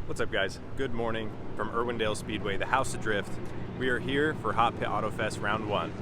What's up, guys? Good morning from Irwindale Speedway, the House of Drift. We are here for Pit Autofest Round 1.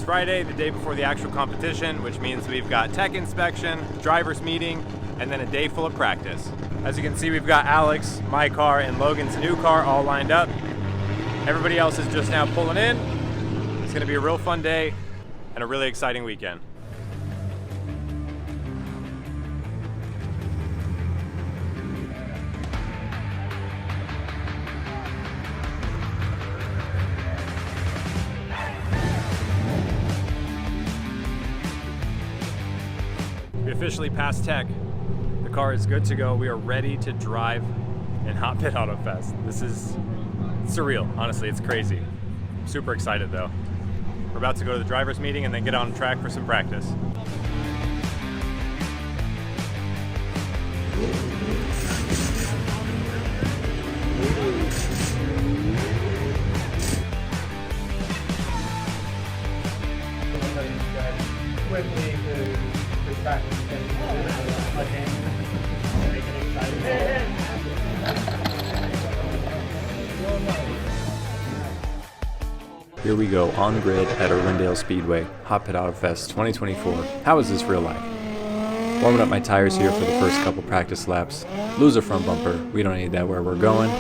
Friday, the day before the actual competition, which means we've got tech inspection, driver's meeting, and then a day full of practice. As you can see, we've got Alex, my car, and Logan's new car all lined up. Everybody else is just now pulling in. It's gonna be a real fun day and a really exciting weekend. We officially passed tech. The car is good to go. We are ready to drive in Pit Autofest. This is surreal, honestly, it's crazy. I'm super excited though. We're about to go to the driver's meeting and then get on track for some practice. Quickly to practice Here we go, on grid at Irwindale Speedway, Pit Autofest 2024. How is this real life? Warming up my tires here for the first couple practice laps. Lose a front bumper, we don't need that where we're going.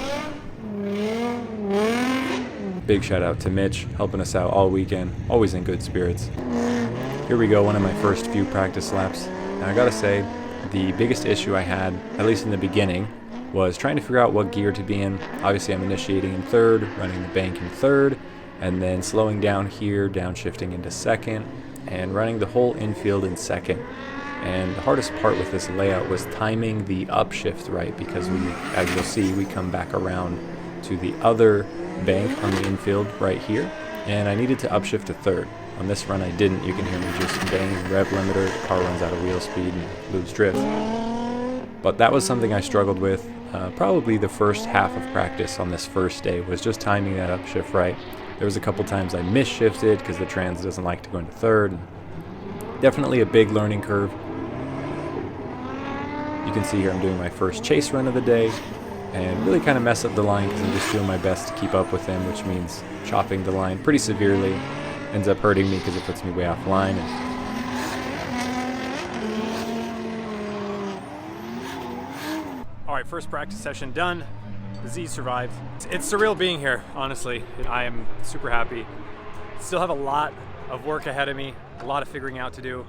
Big shout out to Mitch, helping us out all weekend, always in good spirits. Here we go, one of my first few practice laps. Now I gotta say, the biggest issue I had, at least in the beginning, was trying to figure out what gear to be in. Obviously I'm initiating in third, running the bank in third, and then slowing down here, downshifting into second, and running the whole infield in second. And the hardest part with this layout was timing the upshift right, because we, as you'll see, we come back around to the other bank on the infield right here, and I needed to upshift to third. On this run I didn't. You can hear me just banging rev limiter, the car runs out of wheel speed and lose drift. But that was something I struggled with. Probably the first half of practice on this first day was just timing that upshift right. There was a couple times I misshifted because the trans doesn't like to go into third. Definitely a big learning curve. You can see here I'm doing my first chase run of the day and really kind of mess up the line because I'm just doing my best to keep up with him, which means chopping the line pretty severely. Ends up hurting me because it puts me way off line. All right, first practice session done. The Z survived. It's surreal being here, honestly. I am super happy. Still have a lot of work ahead of me, a lot of figuring out to do.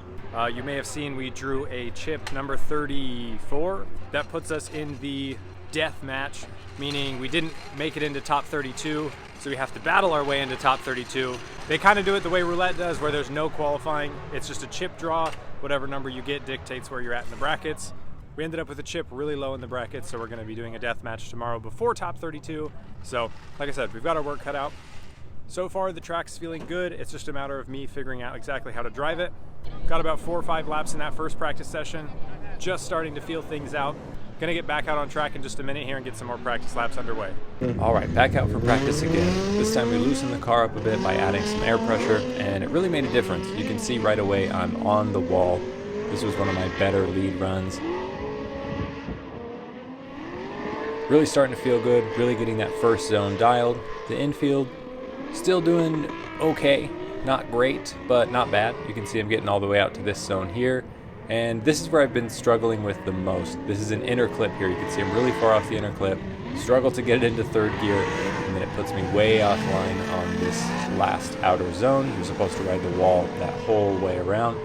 You may have seen we drew a chip number 34. That puts us in the death match, meaning we didn't make it into top 32, so we have to battle our way into top 32. They kind of do it the way roulette does, where there's no qualifying. It's just a chip draw. Whatever number you get dictates where you're at in the brackets. We ended up with a chip really low in the brackets, so we're going to be doing a death match tomorrow before top 32. So, like I said, we've got our work cut out. So far, the track's feeling good. It's just a matter of me figuring out exactly how to drive it. Got about 4 or 5 laps in that first practice session. Just starting to feel things out. Gonna get back out on track in just a minute here and get some more practice laps underway. All right, back out for practice again. This time we loosened the car up a bit by adding some air pressure, and it really made a difference. You can see right away I'm on the wall. This was one of my better lead runs. Really starting to feel good, really getting that first zone dialed. The infield, still doing okay. Not great, but not bad. You can see I'm getting all the way out to this zone here. And this is where I've been struggling with the most. This is an inner clip here. You can see I'm really far off the inner clip. Struggle to get it into third gear, and then it puts me way offline on this last outer zone. You're supposed to ride the wall that whole way around,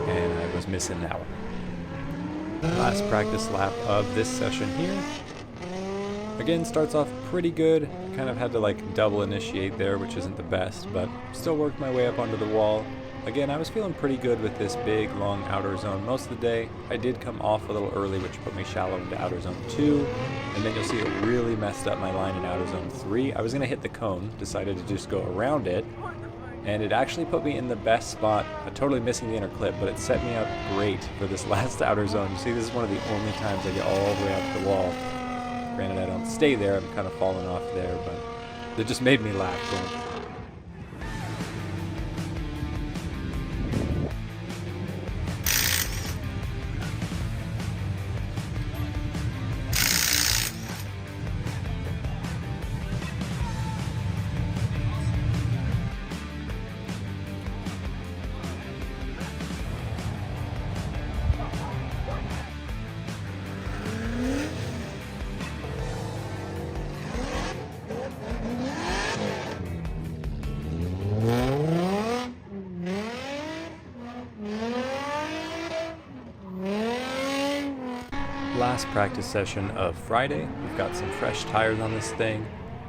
and I was missing that one. Last practice lap of this session here. Again, starts off pretty good. Kind of had to like double initiate there, which isn't the best, but still worked my way up onto the wall. Again, I was feeling pretty good with this big, long outer zone most of the day. I did come off a little early, which put me shallow into outer zone 2, and then you'll see it really messed up my line in outer zone 3. I was going to hit the cone, decided to just go around it, and it actually put me in the best spot. Totally missing the inner clip, but it set me up great for this last outer zone. You see, this is one of the only times I get all the way out to the wall. Granted, I don't stay there, I'm kind of falling off there, but it just made me laugh going. Last practice session of Friday. We've got some fresh tires on this thing,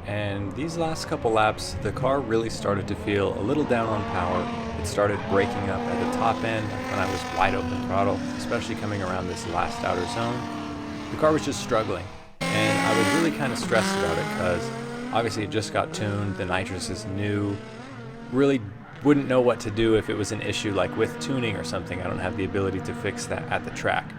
and these last couple laps the car really started to feel a little down on power. It started breaking up at the top end when I was wide open throttle, especially coming around this last outer zone. The car was just struggling, and I was really kind of stressed about it because obviously it just got tuned, the nitrous is new, really wouldn't know what to do if it was an issue like with tuning or something. I don't have the ability to fix that at the track.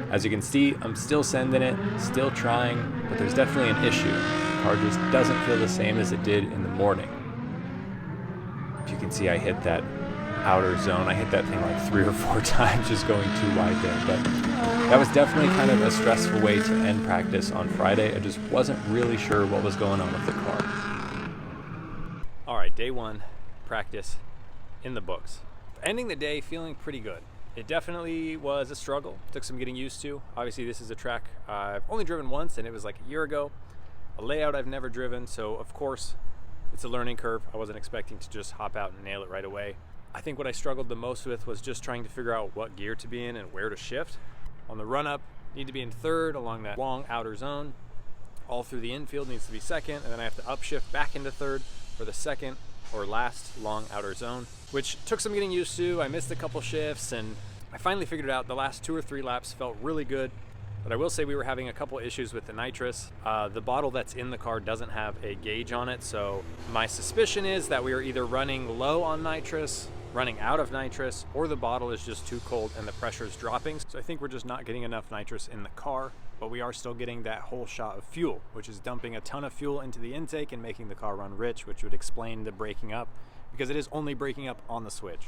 As you can see, I'm still sending it, still trying, but there's definitely an issue. The car just doesn't feel the same as it did in the morning. If you can see, I hit that outer zone. I hit that thing like 3 or 4 times just going too wide there, but that was definitely kind of a stressful way to end practice on Friday. I just wasn't really sure what was going on with the car. All right, day 1, practice in the books. Ending the day feeling pretty good. It definitely was a struggle. Took some getting used to. Obviously, this is a track I've only driven once, and it was like a year ago. A layout I've never driven, so of course, it's a learning curve. I wasn't expecting to just hop out and nail it right away. I think what I struggled the most with was just trying to figure out what gear to be in and where to shift. On the run-up, need to be in 3rd along that long outer zone. All through the infield needs to be 2nd, and then I have to upshift back into 3rd for the 2nd or last long outer zone, which took some getting used to. I missed a couple shifts, and I finally figured it out. The last 2 or 3 laps felt really good, but I will say we were having a couple issues with the nitrous. The bottle that's in the car doesn't have a gauge on it, so my suspicion is that we are either running low on nitrous, running out of nitrous, or the bottle is just too cold and the pressure is dropping. So I think we're just not getting enough nitrous in the car, but we are still getting that whole shot of fuel, which is dumping a ton of fuel into the intake and making the car run rich, which would explain the breaking up, because it is only breaking up on the switch.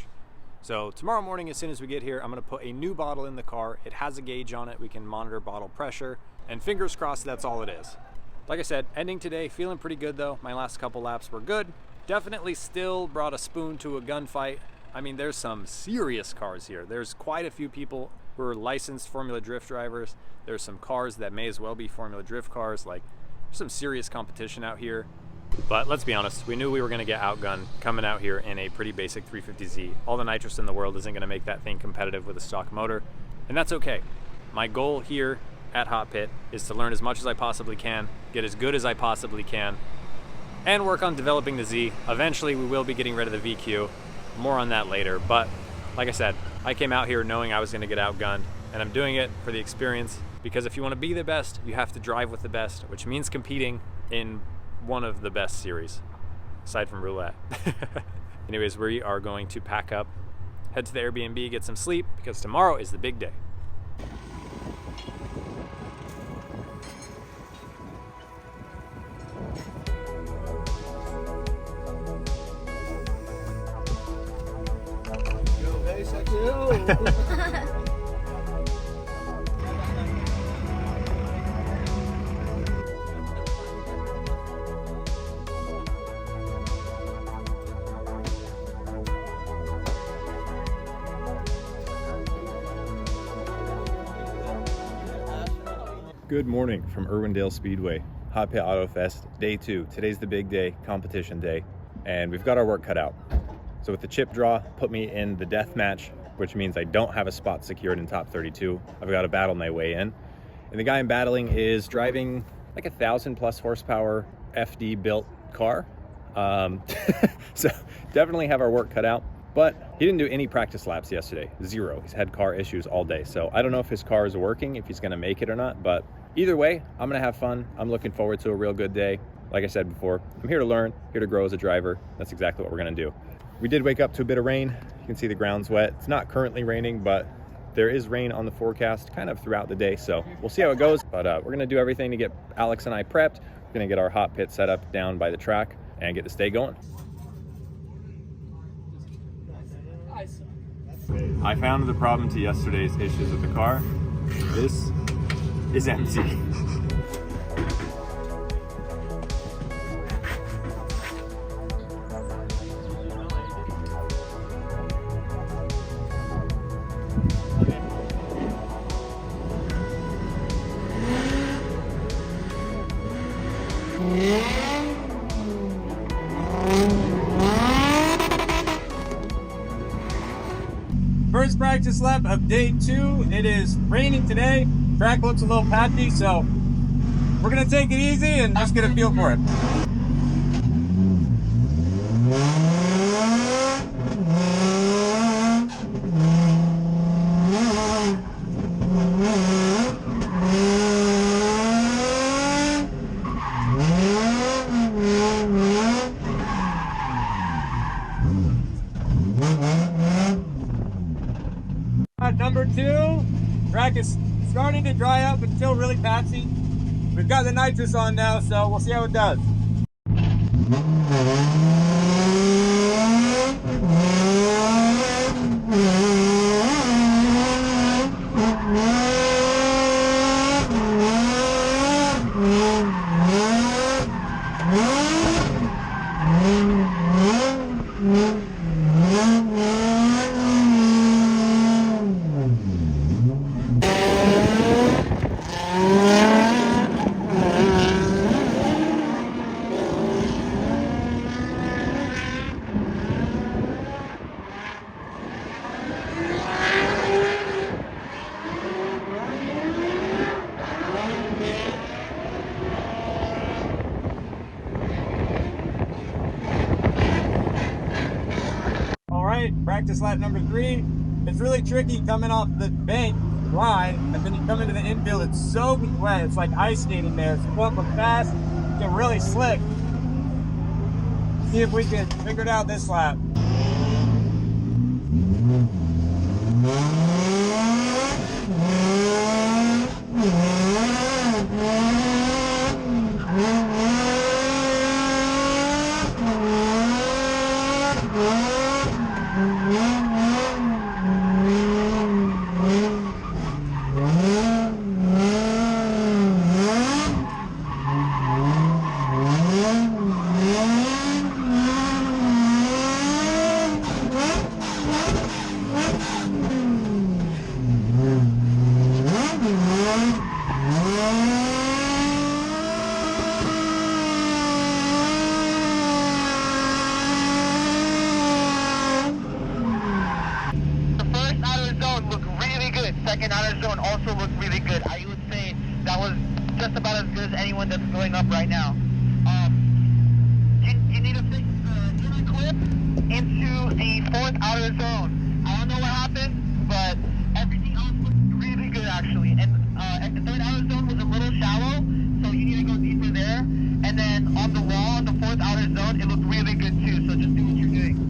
So tomorrow morning, as soon as we get here, I'm gonna put a new bottle in the car. It has a gauge on it. We can monitor bottle pressure, and fingers crossed that's all it is. Like I said, ending today, feeling pretty good though. My last couple laps were good. Definitely still brought a spoon to a gunfight. I mean, there's some serious cars here. There's quite a few people who are licensed Formula Drift drivers. There's some cars that may as well be Formula Drift cars. Like, there's some serious competition out here. But let's be honest, we knew we were going to get outgunned coming out here in a pretty basic 350Z. All the nitrous in the world isn't going to make that thing competitive with a stock motor, and that's okay. My goal here at Hot Pit is to learn as much as I possibly can, get as good as I possibly can, and work on developing the Z. Eventually, we will be getting rid of the VQ. More on that later, but like I said, I came out here knowing I was going to get outgunned, and I'm doing it for the experience, because if you want to be the best, you have to drive with the best, which means competing in one of the best series, aside from roulette. Anyways, we are going to pack up, head to the Airbnb, get some sleep, because tomorrow is the big day. Good morning from Irwindale Speedway, Hot Pit Autofest, day 2. Today's the big day, competition day, and we've got our work cut out. So with the chip draw, put me in the death match, which means I don't have a spot secured in top 32. I've got to battle my way in. And the guy I'm battling is driving like 1,000+ horsepower FD built car. So definitely have our work cut out. But he didn't do any practice laps yesterday, 0. He's had car issues all day. So I don't know if his car is working, if he's gonna make it or not, but either way, I'm gonna have fun. I'm looking forward to a real good day. Like I said before, I'm here to learn, here to grow as a driver. That's exactly what we're gonna do. We did wake up to a bit of rain. You can see the ground's wet. It's not currently raining, but there is rain on the forecast kind of throughout the day. So we'll see how it goes, but we're gonna do everything to get Alex and I prepped. We're gonna get our hot pit set up down by the track and get this day going. I found the problem to yesterday's issues with the car. This is empty. First practice lap of day 2. It is raining today. Track looks a little patchy, so we're gonna take it easy and just get a feel for it. Number 2, track is starting to dry up, but still really patchy. We've got the nitrous on now, so we'll see how it does. Practice lap number 3. It's really tricky coming off the bank line, and then you come into the infield, it's soaking wet. It's like ice skating there. So go up fast, get really slick. See if we can figure it out this lap. Second outer zone also looked really good. I would say that was just about as good as anyone that's going up right now. You need to fix the inner clip into the 4th outer zone. I don't know what happened, but everything else looked really good actually. And the 3rd outer zone was a little shallow, so you need to go deeper there. And then on the wall, on the 4th outer zone, it looked really good too, so just do what you're doing.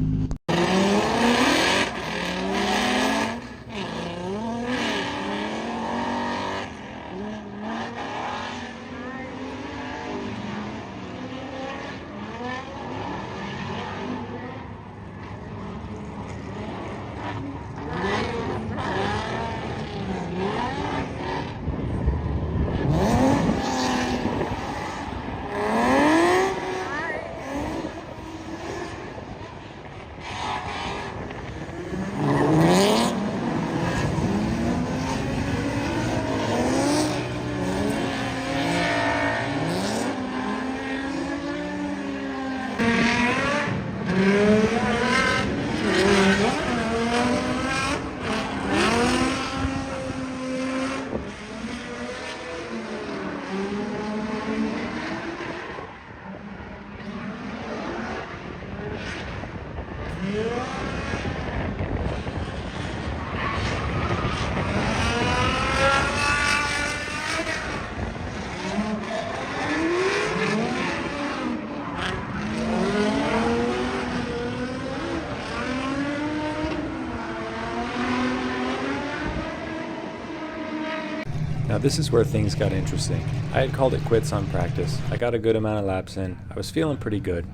Now this is where things got interesting. I had called it quits on practice. I got a good amount of laps in. I was feeling pretty good.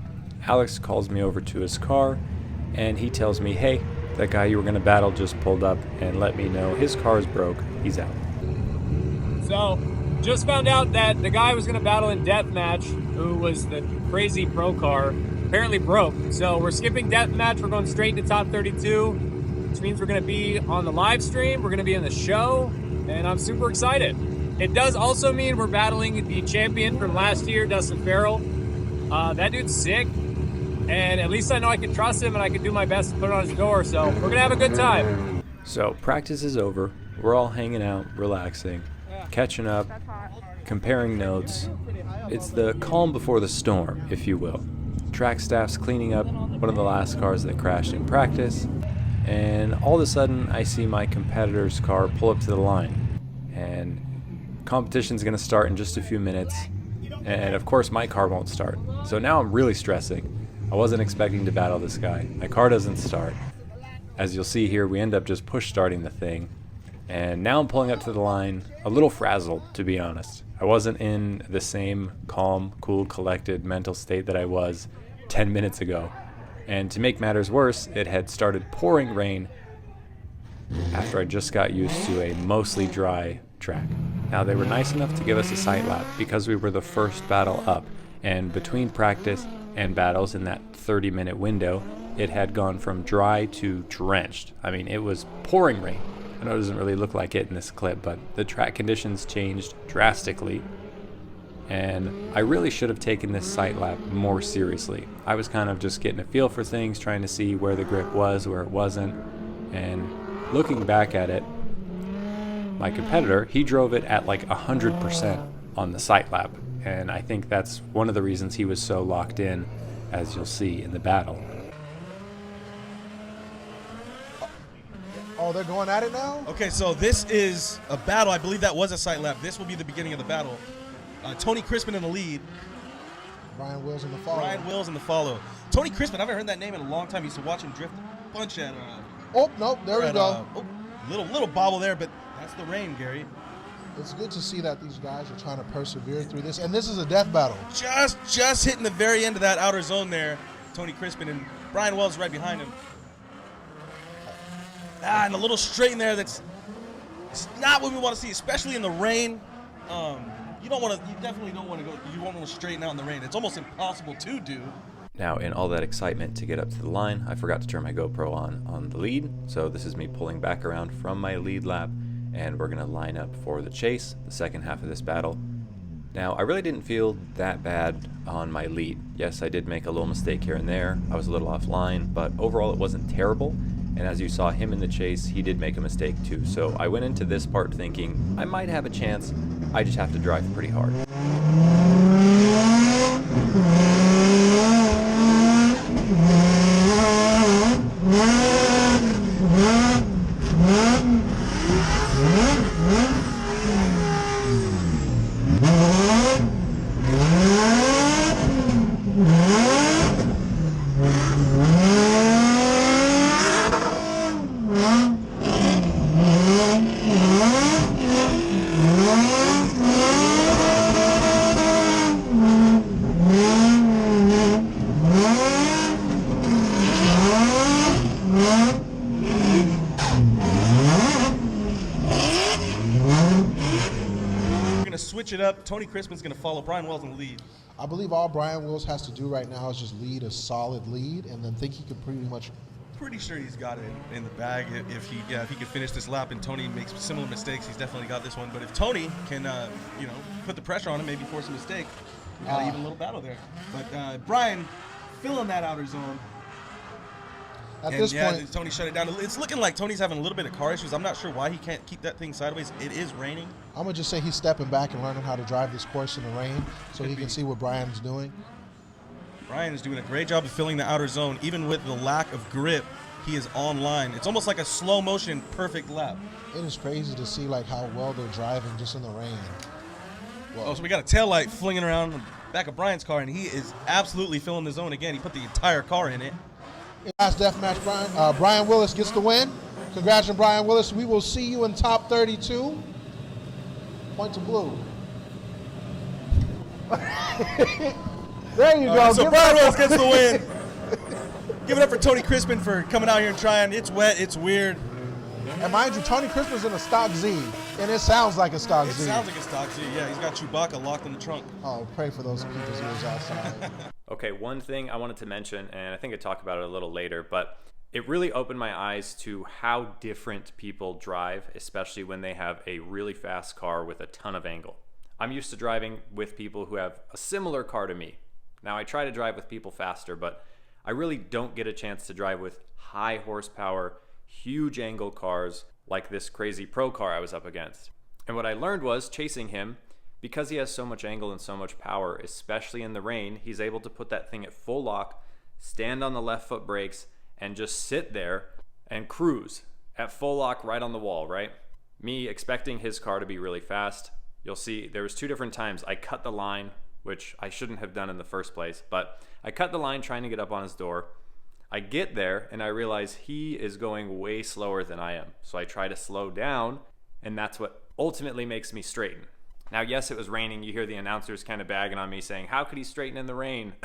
Alex calls me over to his car and he tells me, hey, that guy you were going to battle just pulled up and let me know his car is broke. He's out. So, just found out that the guy I was going to battle in deathmatch, who was the crazy pro car, apparently broke. So we're skipping deathmatch. We're going straight to top 32, which means we're going to be on the live stream. We're going to be in the show, and I'm super excited. It does also mean we're battling the champion from last year, Dustin Farrell. That dude's sick, and at least I know I can trust him and I can do my best to put it on his door. So we're going to have a good time. So practice is over. We're all hanging out, relaxing, catching up, comparing notes. It's the calm before the storm, if you will. Track staff's cleaning up one of the last cars that crashed in practice, and all of a sudden I see my competitor's car pull up to the line, and competition's gonna start in just a few minutes, and of course my car won't start. So now I'm really stressing. I wasn't expecting to battle this guy. My car doesn't start. As you'll see here, we end up just push starting the thing, and now I'm pulling up to the line, a little frazzled, to be honest. I wasn't in the same calm, cool, collected mental state that I was 10 minutes ago. And to make matters worse, it had started pouring rain after I just got used to a mostly dry track. Now they were nice enough to give us a sight lap because we were the first battle up, and between practice and battles in that 30-minute window, it had gone from dry to drenched. I mean, it was pouring rain. I know it doesn't really look like it in this clip, but the track conditions changed drastically, and I really should have taken this sight lap more seriously. I was kind of just getting a feel for things, trying to see where the grip was, where it wasn't, and looking back at it, my competitor, he drove it at like 100% on the sight lap, and I think that's one of the reasons he was so locked in, as you'll see in the battle. Oh, they're going at it now? Okay, so this is a battle. I believe that was a sight lap. This will be the beginning of the battle. Tony Crispin in the lead. Brian Wills in the follow. Brian Wills in the follow. Tony Crispin, I haven't heard that name in a long time. I used to watch him drift a bunch at... oh, nope, there we go. Little bobble there, but that's the rain, Gary. It's good to see that these guys are trying to persevere through this, and this is a death battle. Just hitting the very end of that outer zone there, Tony Crispin, and Brian Wells right behind him. And a little straight in there it's not what we want to see, especially in the rain. You definitely don't want to go, you won't want to straighten out in the rain. It's almost impossible to do. Now, in all that excitement to get up to the line, I forgot to turn my GoPro on the lead, so this is me pulling back around from my lead lap, and we're going to line up for the chase, the second half of this battle. Now, I really didn't feel that bad on my lead. Yes, I did make a little mistake here and there. I was a little offline, but overall it wasn't terrible. And as you saw him in the chase, he did make a mistake too. So I went into this part thinking I might have a chance. I just have to drive pretty hard. Switch it up. Tony Crispin's going to follow Brian Wells in the lead. I believe all Brian Wills has to do right now is just lead a solid lead, and then think he could pretty much. Pretty sure he's got it in the bag. If he could finish this lap and Tony makes similar mistakes, he's definitely got this one. But if Tony can, put the pressure on him, maybe force a mistake, we got an even little battle there. But Brian filling that outer zone. At this point, Tony shut it down. It's looking like Tony's having a little bit of car issues. I'm not sure why he can't keep that thing sideways. It is raining. I'm going to just say he's stepping back and learning how to drive this course in the rain so he can see what Brian's doing. Brian is doing a great job of filling the outer zone. Even with the lack of grip, he is online. It's almost like a slow motion, perfect lap. It is crazy to see like how well they're driving just in the rain. Well, so we got a taillight flinging around the back of Brian's car, and he is absolutely filling the zone again. He put the entire car in it. Last deathmatch, Brian. Brian Willis gets the win. Congrats on Brian Willis. We will see you in top 32. Point to blue. There you go. So Give Brad it up. Wells gets the win. Give it up for Tony Crispin for coming out here and trying. It's wet, it's weird. And mind you, Tony Crispin's in a stock Z, and it sounds like a stock It Z. sounds like a stock Z. Yeah, he's got Chewbacca locked in the trunk. Oh, pray for those people's ears outside. Okay, one thing I wanted to mention, and I think I talk about it a little later, but it really opened my eyes to how different people drive, especially when they have a really fast car with a ton of angle. I'm used to driving with people who have a similar car to me. Now, I try to drive with people faster, but I really don't get a chance to drive with high horsepower, huge angle cars like this crazy pro car I was up against. And what I learned was, chasing him, because he has so much angle and so much power, especially in the rain, he's able to put that thing at full lock, stand on the left foot brakes, and just sit there and cruise at full lock right on the wall, right? Me expecting his car to be really fast. You'll see there was 2 different times I cut the line, which I shouldn't have done in the first place, but I cut the line trying to get up on his door. I get there and I realize he is going way slower than I am. So I try to slow down, and that's what ultimately makes me straighten. Now, yes, it was raining. You hear the announcers kind of bagging on me saying, how could he straighten in the rain?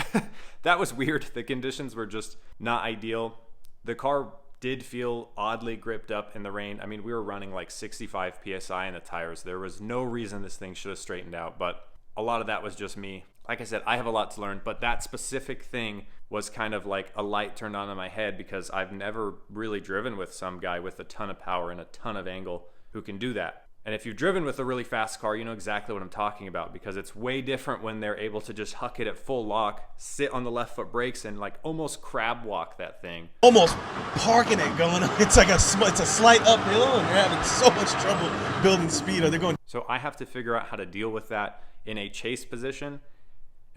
That was weird. The conditions were just not ideal. The car did feel oddly gripped up in the rain. I mean, we were running like 65 PSI in the tires. There was no reason this thing should have straightened out, but a lot of that was just me. Like I said, I have a lot to learn, but that specific thing was kind of like a light turned on in my head, because I've never really driven with some guy with a ton of power and a ton of angle who can do that. And if you've driven with a really fast car, you know exactly what I'm talking about, because it's way different when they're able to just huck it at full lock, sit on the left foot brakes, and like almost crab walk that thing. Almost parking it going. It's like it's a slight uphill, and they're having so much trouble building speed. They're going. So I have to figure out how to deal with that in a chase position.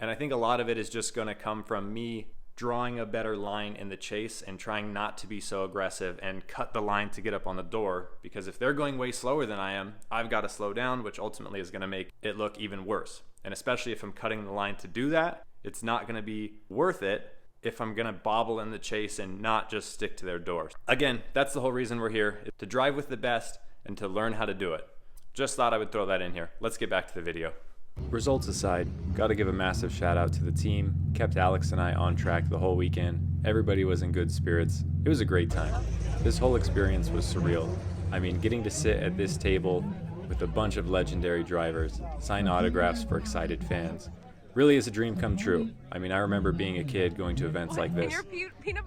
And I think a lot of it is just going to come from me drawing a better line in the chase and trying not to be so aggressive and cut the line to get up on the door, because if they're going way slower than I am, I've got to slow down, which ultimately is going to make it look even worse. And especially if I'm cutting the line to do that, it's not going to be worth it if I'm going to bobble in the chase and not just stick to their doors. Again, that's the whole reason we're here, to drive with the best and to learn how to do it. Just thought I would throw that in here. Let's get back to the video. Results aside, gotta give a massive shout out to the team. Kept Alex and I on track the whole weekend. Everybody was in good spirits. It was a great time. This whole experience was surreal. I mean, getting to sit at this table with a bunch of legendary drivers, sign autographs for excited fans, really is a dream come true. I mean, I remember being a kid going to events like this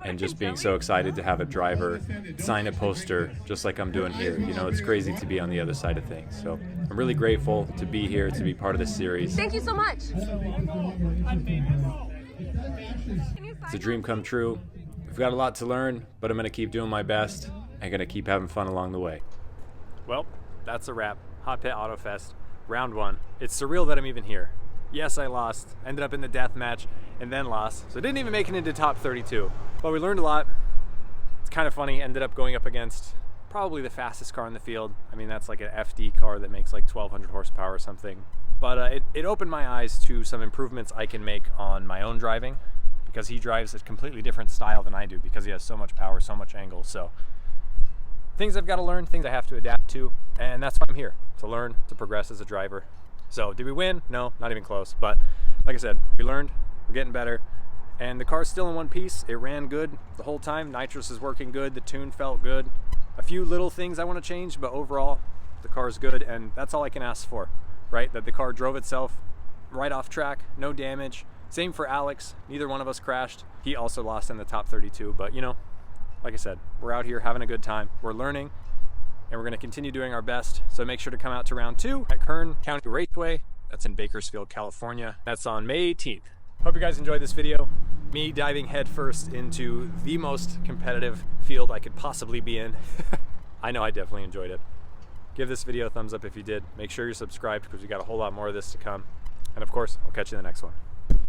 and just being so excited to have a driver sign a poster just like I'm doing here. You know, it's crazy to be on the other side of things. So I'm really grateful to be here, to be part of this series. Thank you so much. It's a dream come true. We've got a lot to learn, but I'm going to keep doing my best. I'm going to keep having fun along the way. Well, that's a wrap. Hot Pit Autofest, round 1. It's surreal that I'm even here. Yes, I lost, ended up in the death match, and then lost. So I didn't even make it into top 32. But we learned a lot. It's kind of funny, ended up going up against probably the fastest car in the field. I mean, that's like an FD car that makes like 1,200 horsepower or something. But it opened my eyes to some improvements I can make on my own driving, because he drives a completely different style than I do, because he has so much power, so much angle. So things I've got to learn, things I have to adapt to, and that's why I'm here, to learn, to progress as a driver. So did we win? No, not even close. But like I said, we learned, we're getting better, and the car's still in one piece. It ran good the whole time. Nitrous is working good. The tune felt good. A few little things I want to change, but overall, the car's good, and that's all I can ask for, right? That the car drove itself right off track, no damage. Same for Alex. Neither one of us crashed. He also lost in the top 32, but you know, like I said, we're out here having a good time. We're learning, and we're going to continue doing our best. So make sure to come out to round 2 at Kern County Raceway. That's in Bakersfield, California. That's on May 18th. Hope you guys enjoyed this video. Me diving headfirst into the most competitive field I could possibly be in. I know I definitely enjoyed it. Give this video a thumbs up if you did. Make sure you're subscribed, because we got a whole lot more of this to come. And of course, I'll catch you in the next one.